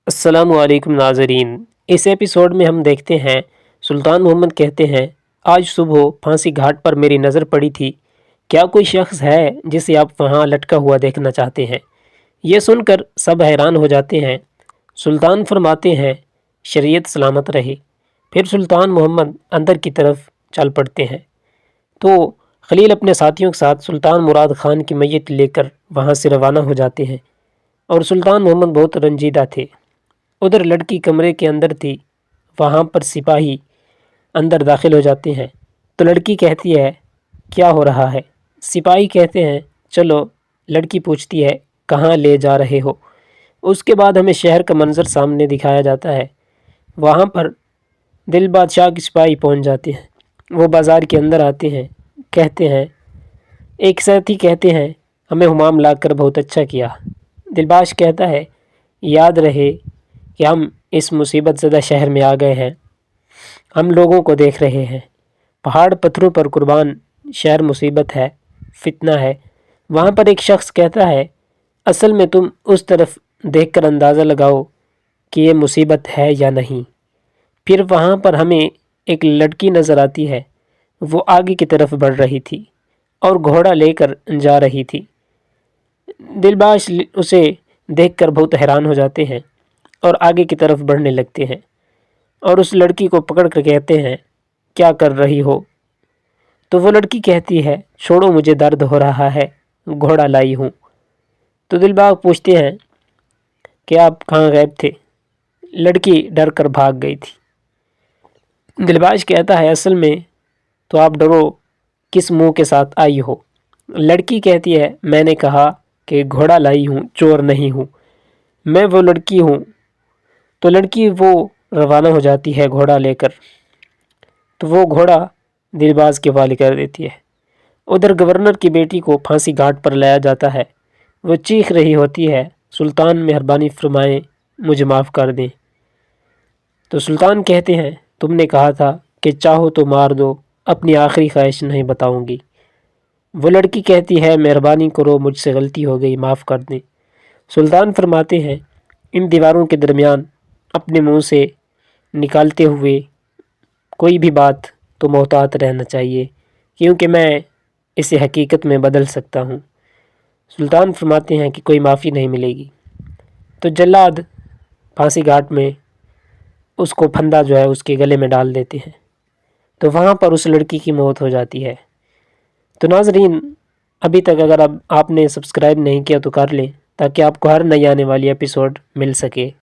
السلام علیکم ناظرین، اس ایپیسوڈ میں ہم دیکھتے ہیں سلطان محمد کہتے ہیں آج صبح پھانسی گھاٹ پر میری نظر پڑی تھی، کیا کوئی شخص ہے جسے آپ وہاں لٹکا ہوا دیکھنا چاہتے ہیں؟ یہ سن کر سب حیران ہو جاتے ہیں۔ سلطان فرماتے ہیں شریعت سلامت رہے۔ پھر سلطان محمد اندر کی طرف چل پڑتے ہیں تو خلیل اپنے ساتھیوں کے ساتھ سلطان مراد خان کی میت لے کر وہاں سے روانہ ہو جاتے ہیں اور سلطان محمد بہت رنجیدہ تھے۔ ادھر لڑکی کمرے کے اندر تھی، وہاں پر سپاہی اندر داخل ہو جاتے ہیں تو لڑکی کہتی ہے کیا ہو رہا ہے؟ سپاہی کہتے ہیں چلو۔ لڑکی پوچھتی ہے کہاں لے جا رہے ہو؟ اس کے بعد ہمیں شہر کا منظر سامنے دکھایا جاتا ہے۔ وہاں پر دل بادشاہ کے سپاہی پہنچ جاتے ہیں، وہ بازار کے اندر آتے ہیں، کہتے ہیں ایک ساتھی کہتے ہیں ہمیں حمام لا کر بہت اچھا کیا۔ دلباش کہتا ہے یاد رہے کہ ہم اس مصیبت زدہ شہر میں آ گئے ہیں، ہم لوگوں کو دیکھ رہے ہیں، پہاڑ پتھروں پر قربان، شہر مصیبت ہے، فتنہ ہے۔ وہاں پر ایک شخص کہتا ہے اصل میں تم اس طرف دیکھ کر اندازہ لگاؤ کہ یہ مصیبت ہے یا نہیں۔ پھر وہاں پر ہمیں ایک لڑکی نظر آتی ہے، وہ آگے کی طرف بڑھ رہی تھی اور گھوڑا لے کر جا رہی تھی۔ دلباش اسے دیکھ کر بہت حیران ہو جاتے ہیں اور آگے کی طرف بڑھنے لگتے ہیں اور اس لڑکی کو پکڑ کر کہتے ہیں کیا کر رہی ہو؟ تو وہ لڑکی کہتی ہے چھوڑو مجھے درد ہو رہا ہے، گھوڑا لائی ہوں۔ تو دلباغ پوچھتے ہیں کہ آپ کہاں غائب تھے؟ لڑکی ڈر کر بھاگ گئی تھی۔ دلباش کہتا ہے اصل میں تو آپ ڈرو کس منہ کے ساتھ آئی ہو؟ لڑکی کہتی ہے میں نے کہا کہ گھوڑا لائی ہوں، چور نہیں ہوں، میں وہ لڑکی ہوں۔ تو لڑکی وہ روانہ ہو جاتی ہے گھوڑا لے کر، تو وہ گھوڑا دلباز کے حوالے کر دیتی ہے۔ ادھر گورنر کی بیٹی کو پھانسی گھاٹ پر لایا جاتا ہے، وہ چیخ رہی ہوتی ہے سلطان مہربانی فرمائیں مجھے معاف کر دیں۔ تو سلطان کہتے ہیں تم نے کہا تھا کہ چاہو تو مار دو، اپنی آخری خواہش نہیں بتاؤں گی۔ وہ لڑکی کہتی ہے مہربانی کرو، مجھ سے غلطی ہو گئی، معاف کر دیں۔ سلطان فرماتے ہیں ان دیواروں کے درمیان اپنے منہ سے نکالتے ہوئے کوئی بھی بات تو محتاط رہنا چاہیے، کیونکہ میں اسے حقیقت میں بدل سکتا ہوں۔ سلطان فرماتے ہیں کہ کوئی معافی نہیں ملے گی۔ تو جلاد پھانسی گھاٹ میں اس کو پھندا جو ہے اس کے گلے میں ڈال دیتے ہیں، تو وہاں پر اس لڑکی کی موت ہو جاتی ہے۔ تو ناظرین ابھی تک اگر اب آپ نے سبسکرائب نہیں کیا تو کر لیں تاکہ آپ کو ہر نئی آنے والی ایپیسوڈ مل سکے۔